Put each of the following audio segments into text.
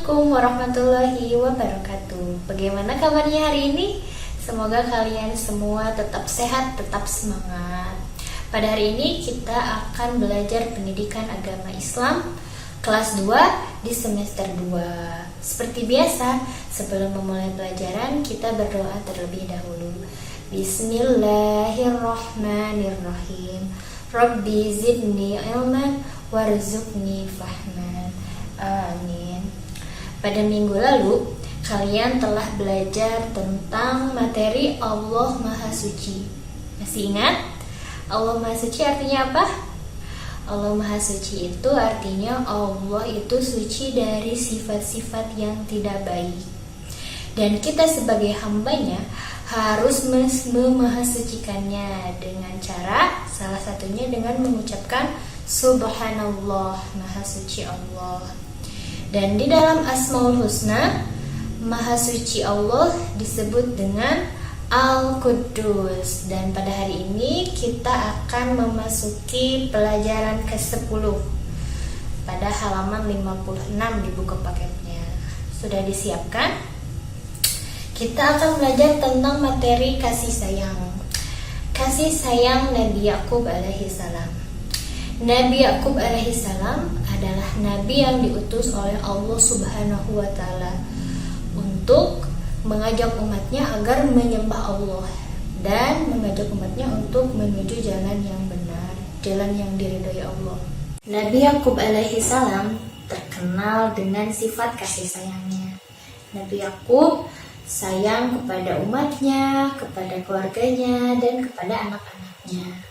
Assalamualaikum warahmatullahi wabarakatuh. Bagaimana kabarnya hari ini? Semoga kalian semua tetap sehat, tetap semangat. Pada hari ini kita akan belajar pendidikan agama Islam kelas 2 di semester 2. Seperti biasa, sebelum memulai pelajaran kita berdoa terlebih dahulu. Bismillahirrahmanirrahim. Rabbi zidni ilman warzuqni fahman. Amin. Pada minggu lalu, kalian telah belajar tentang materi Allah Maha Suci. Masih ingat? Allah Maha Suci artinya apa? Allah Maha Suci itu artinya Allah itu suci dari sifat-sifat yang tidak baik. Dan kita sebagai hambanya harus memahasucikannya dengan cara salah satunya dengan mengucapkan Subhanallah, Maha Suci Allah. Dan di dalam Asmaul Husna, Maha Suci Allah disebut dengan Al-Quddus. Dan pada hari ini kita akan memasuki pelajaran ke-10 pada halaman 56 di buku paketnya. Sudah disiapkan? Kita akan belajar tentang materi kasih sayang. Kasih sayang Nabi Yakub alaihi salam. Nabi Yakub alaihi salam adalah nabi yang diutus oleh Allah Subhanahu wa taala untuk mengajak umatnya agar menyembah Allah dan mengajak umatnya untuk menuju jalan yang benar, jalan yang diridhoi Allah. Nabi Yakub alaihi salam terkenal dengan sifat kasih sayangnya. Nabi Yakub sayang kepada umatnya, kepada keluarganya, dan kepada anak-anaknya.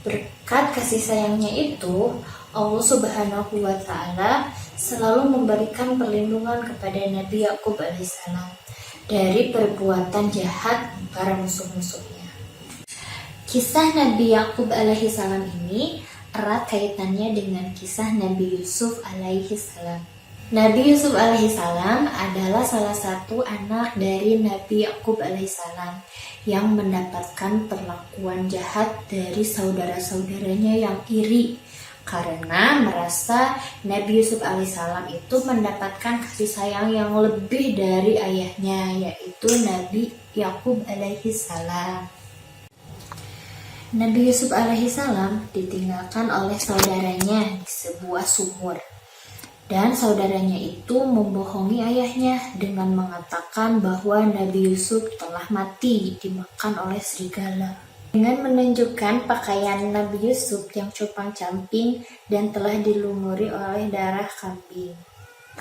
Berkat kasih sayangnya itu, Allah Subhanahu wa taala selalu memberikan perlindungan kepada Nabi Yakub alaihissalam dari perbuatan jahat para musuh-musuhnya. Kisah Nabi Yakub alaihissalam ini erat kaitannya dengan kisah Nabi Yusuf alaihissalam. Nabi Yusuf alaihissalam adalah salah satu anak dari Nabi Yakub alaihissalam yang mendapatkan perlakuan jahat dari saudara-saudaranya yang iri karena merasa Nabi Yusuf alaihissalam itu mendapatkan kasih sayang yang lebih dari ayahnya, yaitu Nabi Yakub alaihissalam. Nabi Yusuf alaihissalam ditinggalkan oleh saudaranya di sebuah sumur. Dan saudaranya itu membohongi ayahnya dengan mengatakan bahwa Nabi Yusuf telah mati dimakan oleh serigala. Dengan menunjukkan pakaian Nabi Yusuf yang compang-camping dan telah dilumuri oleh darah kambing.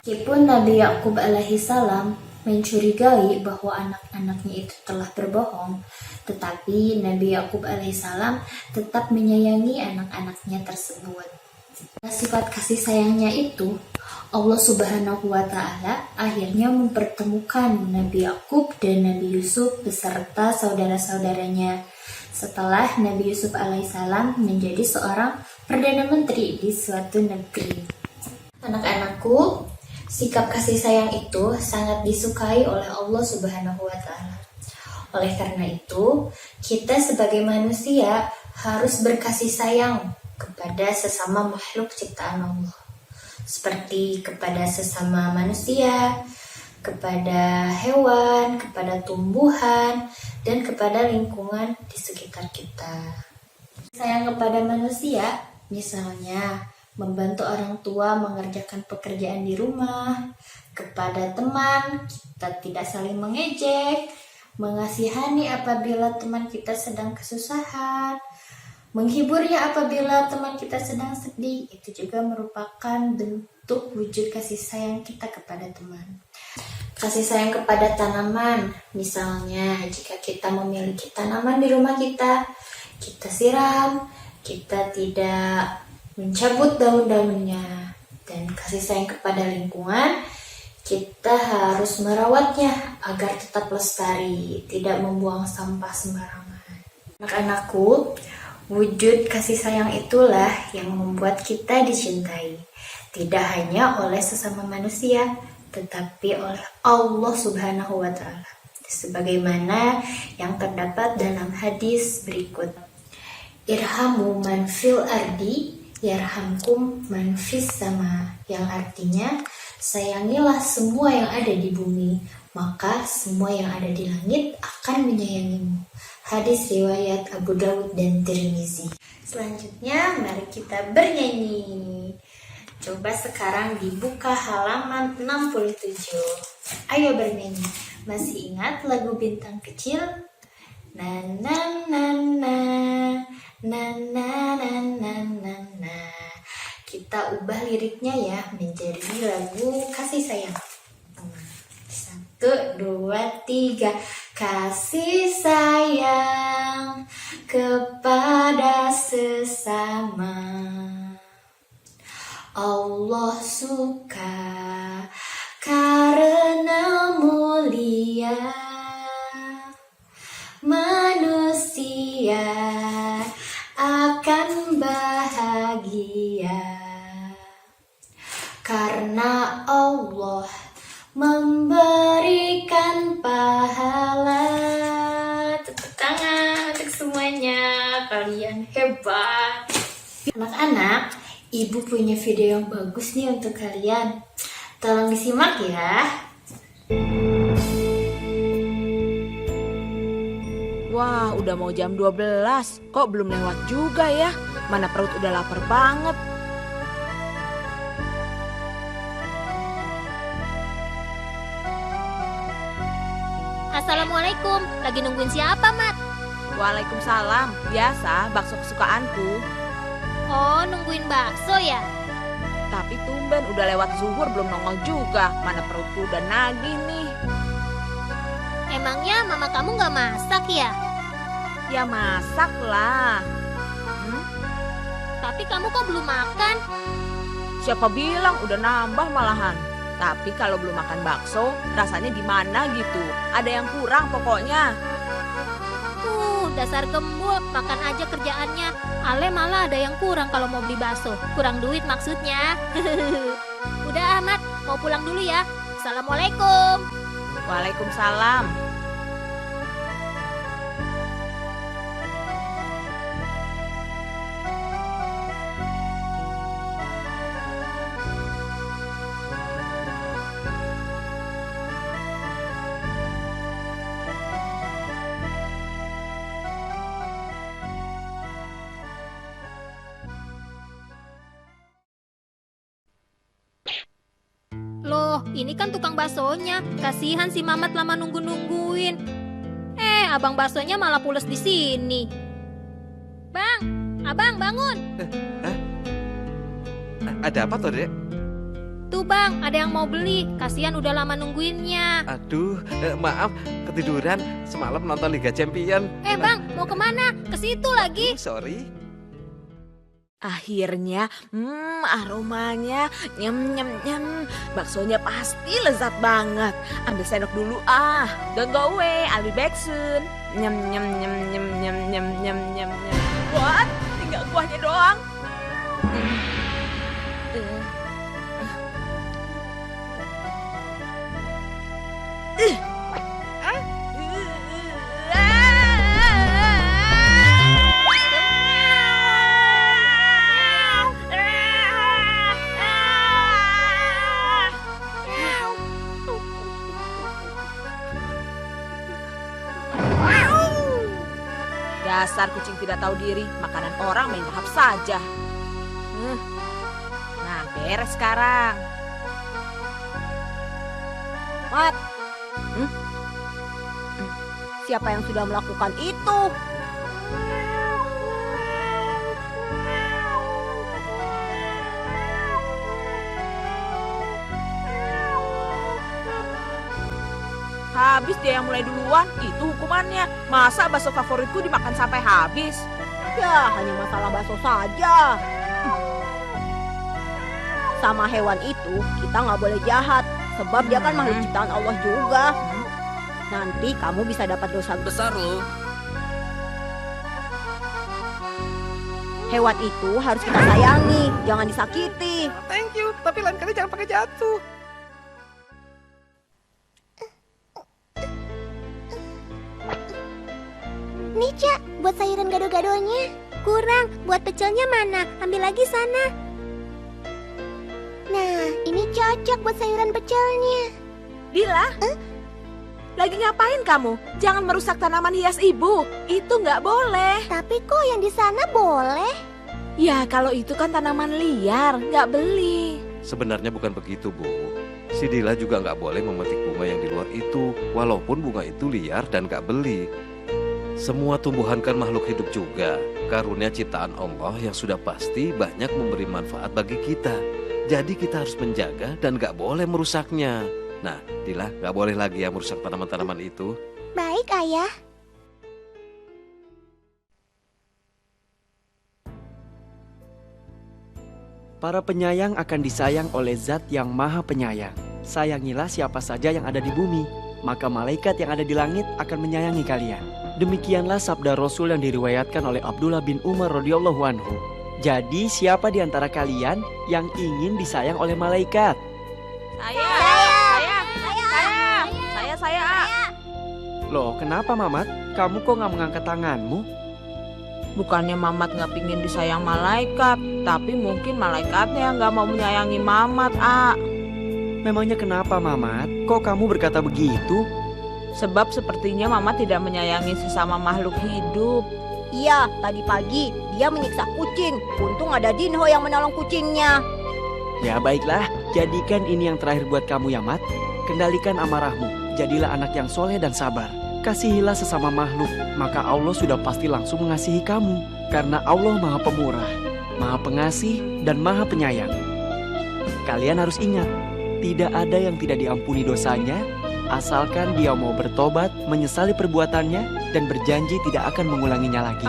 Meskipun Nabi Yakub alaihissalam mencurigai bahwa anak-anaknya itu telah berbohong, tetapi Nabi Yakub alaihissalam tetap menyayangi anak-anaknya tersebut. Sifat kasih sayangnya itu, Allah Subhanahu wa taala akhirnya mempertemukan Nabi Yakub dan Nabi Yusuf beserta saudara-saudaranya setelah Nabi Yusuf alaihissalam menjadi seorang perdana menteri di suatu negeri. Anak-anakku, sikap kasih sayang itu sangat disukai oleh Allah Subhanahu wa taala. Oleh karena itu, kita sebagai manusia harus berkasih sayang kepada sesama makhluk ciptaan Allah, seperti kepada sesama manusia, kepada hewan, kepada tumbuhan, dan kepada lingkungan di sekitar kita. Sayang kepada manusia, misalnya membantu orang tua mengerjakan pekerjaan di rumah, kepada teman, kita tidak saling mengejek, mengasihani apabila teman kita sedang kesusahan, menghiburnya apabila teman kita sedang sedih, itu juga merupakan bentuk wujud kasih sayang kita kepada teman. Kasih sayang kepada tanaman, misalnya jika kita memiliki tanaman di rumah kita, kita siram, kita tidak mencabut daun-daunnya. Dan kasih sayang kepada lingkungan, kita harus merawatnya agar tetap lestari, tidak membuang sampah sembarangan. Anak-anakku, wujud kasih sayang itulah yang membuat kita dicintai, tidak hanya oleh sesama manusia, tetapi oleh Allah Subhanahu wa taala. Sebagaimana yang terdapat dalam hadis berikut. Irhamu man fil ardi yarhamkum man fis sama, yang artinya Sayangilah semua yang ada di bumi, maka semua yang ada di langit akan menyayangimu. Hadis riwayat Abu Dawud dan Tirmizi. Selanjutnya mari kita bernyanyi. Coba sekarang dibuka halaman 67. Ayo bernyanyi. Masih ingat lagu Bintang Kecil? Na na na na na na na na na na. Kita ubah liriknya ya menjadi lagu kasih sayang. 1, 2, 3. Kasih sayang kepada sesama, Allah suka karena mulia, manusia akan bahagia karena Allah memberikan pahala. Tepuk tangan untuk semuanya, kalian hebat. Anak-anak, ibu punya video yang bagus nih untuk kalian. Tolong disimak ya. Wah, udah mau jam 12. Kok belum lewat juga ya? Mana perut udah lapar banget. Assalamualaikum, lagi nungguin siapa, Mat? Waalaikumsalam, biasa bakso kesukaanku. Oh, nungguin bakso ya? Tapi tumben udah lewat zuhur belum nongol juga. Mana perutku udah nagih nih. Emangnya mama kamu gak masak ya? Ya masak lah. Tapi kamu kok belum makan? Siapa bilang udah nambah malahan. Tapi kalau belum makan bakso, rasanya gimana gitu. Ada yang kurang pokoknya. Dasar gembul, makan aja kerjaannya. Ale malah ada yang kurang kalau mau beli bakso. Kurang duit maksudnya. Udah Ahmad, mau pulang dulu ya. Assalamualaikum. Waalaikumsalam. Loh, ini kan tukang baksonya. Kasihan si Mamat lama nungguin. Abang baksonya malah pules di sini. Bang, abang bangun. Ada apa toh, Dek? Tuh bang, ada yang mau beli. Kasihan udah lama nungguinnya. Aduh, maaf, ketiduran. Semalam nonton Liga Champion. Bang, mau kemana? Ke situ lagi. Sorry. Akhirnya, aromanya, nyem nyem nyem. Baksonya pasti lezat banget. Ambil sendok dulu ah. Don't go away, I'll be back soon. Nyem nyem nyem nyem nyem nyem nyem nyem nyem. What? Tinggal kuahnya doang. Dasar kucing tidak tahu diri, makanan orang main lahap saja. Nah, beres sekarang. Mat, siapa yang sudah melakukan itu? Habis dia yang mulai duluan, itu hukumannya. Masa bakso favoritku dimakan sampai habis? Ya, hanya masalah bakso saja. Sama hewan itu, kita nggak boleh jahat. Sebab dia kan makhluk ciptaan Allah juga. Nanti kamu bisa dapat dosa Besar loh. Hewan itu harus kita sayangi, jangan disakiti. Thank you, tapi lain kali jangan pakai jatuh. Nih, Cak, buat sayuran gado-gadonya. Kurang, buat pecelnya mana? Ambil lagi sana. Nah, ini cocok buat sayuran pecelnya. Dila, lagi ngapain kamu? Jangan merusak tanaman hias ibu. Itu nggak boleh. Tapi kok yang di sana boleh? Ya, kalau itu kan tanaman liar, nggak beli. Sebenarnya bukan begitu, Bu. Si Dila juga nggak boleh memetik bunga yang di luar itu, walaupun bunga itu liar dan nggak beli. Semua tumbuhan kan makhluk hidup juga. Karunia ciptaan Allah yang sudah pasti banyak memberi manfaat bagi kita. Jadi kita harus menjaga dan nggak boleh merusaknya. Nah, Dila, nggak boleh lagi ya merusak tanaman-tanaman itu. Baik, Ayah. Para penyayang akan disayang oleh Zat yang Maha Penyayang. Sayangilah siapa saja yang ada di bumi, maka malaikat yang ada di langit akan menyayangi kalian. Demikianlah sabda Rasul yang diriwayatkan oleh Abdullah bin Umar radhiyallahu anhu. Jadi siapa di antara kalian yang ingin disayang oleh malaikat? Saya. Loh, kenapa Mamat? Kamu kok nggak mengangkat tanganmu? Bukannya Mamat nggak pingin disayang malaikat, tapi mungkin malaikatnya nggak mau menyayangi Mamat, Memangnya kenapa Mamat? Kok kamu berkata begitu? Sebab sepertinya Mamat tidak menyayangi sesama makhluk hidup. Iya, tadi pagi dia menyiksa kucing. Untung ada Dinho yang menolong kucingnya. Ya baiklah, jadikan ini yang terakhir buat kamu ya Mat. Kendalikan amarahmu. Jadilah anak yang soleh dan sabar. Kasihilah sesama makhluk, maka Allah sudah pasti langsung mengasihi kamu. Karena Allah Maha Pemurah, Maha Pengasih, dan Maha Penyayang. Kalian harus ingat, tidak ada yang tidak diampuni dosanya, asalkan dia mau bertobat, menyesali perbuatannya, dan berjanji tidak akan mengulanginya lagi.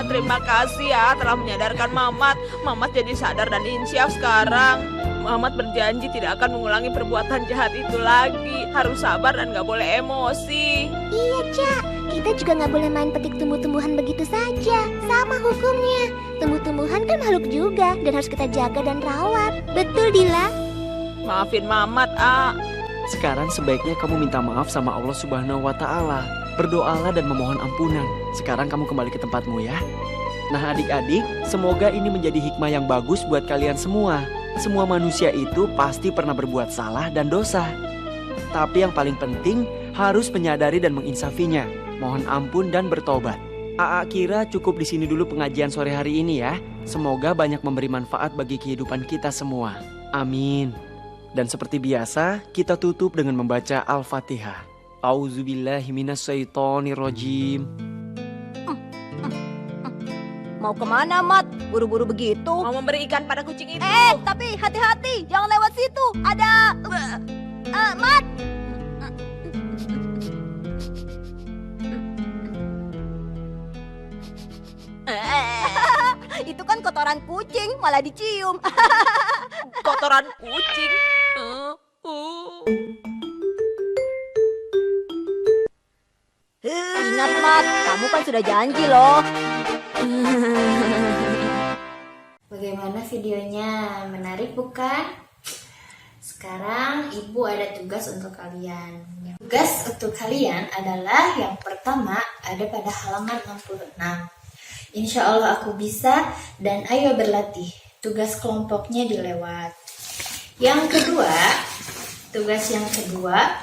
Terima kasih ya telah menyadarkan Mamat. Mamat jadi sadar dan insyaf sekarang. Mamat berjanji tidak akan mengulangi perbuatan jahat itu lagi. Harus sabar dan gak boleh emosi. Iya, Cak. Kita juga nggak boleh main petik tumbuh-tumbuhan begitu saja. Sama hukumnya. Tumbuh-tumbuhan kan makhluk juga dan harus kita jaga dan rawat. Betul, Dila? Maafin Mamat, Sekarang sebaiknya kamu minta maaf sama Allah Subhanahu wa Ta'ala. Berdoalah dan memohon ampunan. Sekarang kamu kembali ke tempatmu ya. Nah adik-adik, semoga ini menjadi hikmah yang bagus buat kalian semua. Semua manusia itu pasti pernah berbuat salah dan dosa. Tapi yang paling penting harus menyadari dan menginsafinya. Mohon ampun dan bertobat. Aa kira cukup di sini dulu pengajian sore hari ini ya. Semoga banyak memberi manfaat bagi kehidupan kita semua. Amin. Dan seperti biasa, kita tutup dengan membaca Al-Fatihah. Auzubillahiminasyaitonirrojim. Mau kemana, Mat? Buru-buru begitu. mau memberi ikan pada kucing itu. Tapi hati-hati, jangan lewat situ. Ada... Mat! Itu kan kotoran kucing, malah dicium. Kotoran kucing. Ingat, Mat, kamu kan sudah janji loh. Bagaimana videonya? Menarik bukan? Sekarang ibu ada tugas untuk kalian. Tugas untuk kalian adalah yang pertama ada pada halaman 66. Insya Allah aku bisa dan ayo berlatih. Tugas kelompoknya dilewat. Tugas yang kedua,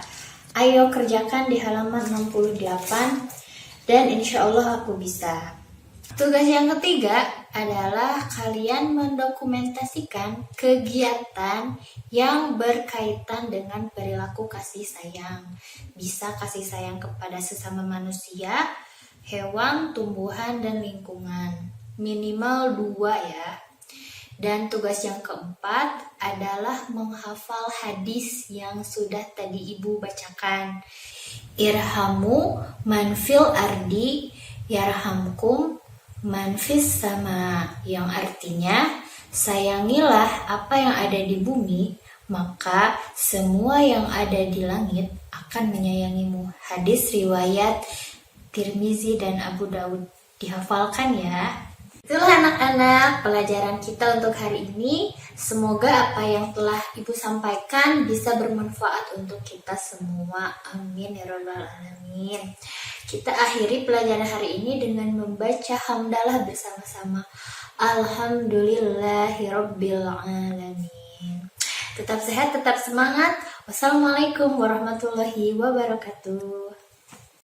ayo kerjakan di halaman 68 dan insya Allah aku bisa. Tugas yang ketiga adalah kalian mendokumentasikan kegiatan yang berkaitan dengan perilaku kasih sayang. Bisa kasih sayang kepada sesama manusia, hewan, tumbuhan, dan lingkungan. Minimal 2 ya. Dan tugas yang keempat adalah menghafal hadis yang sudah tadi ibu bacakan. Irhamu manfil ardi yarhamkum manfis sama, yang artinya sayangilah apa yang ada di bumi, maka semua yang ada di langit akan menyayangimu. Hadis riwayat Tirmizi dan Abu Daud. Dihafalkan ya. Itulah anak-anak pelajaran kita untuk hari ini. Semoga apa yang telah ibu sampaikan bisa bermanfaat untuk kita semua. Amin ya rabbal alamin. Kita akhiri pelajaran hari ini dengan membaca hamdalah bersama-sama. Alhamdulillahirabbil alamin. Tetap sehat, tetap semangat. Wassalamualaikum warahmatullahi wabarakatuh.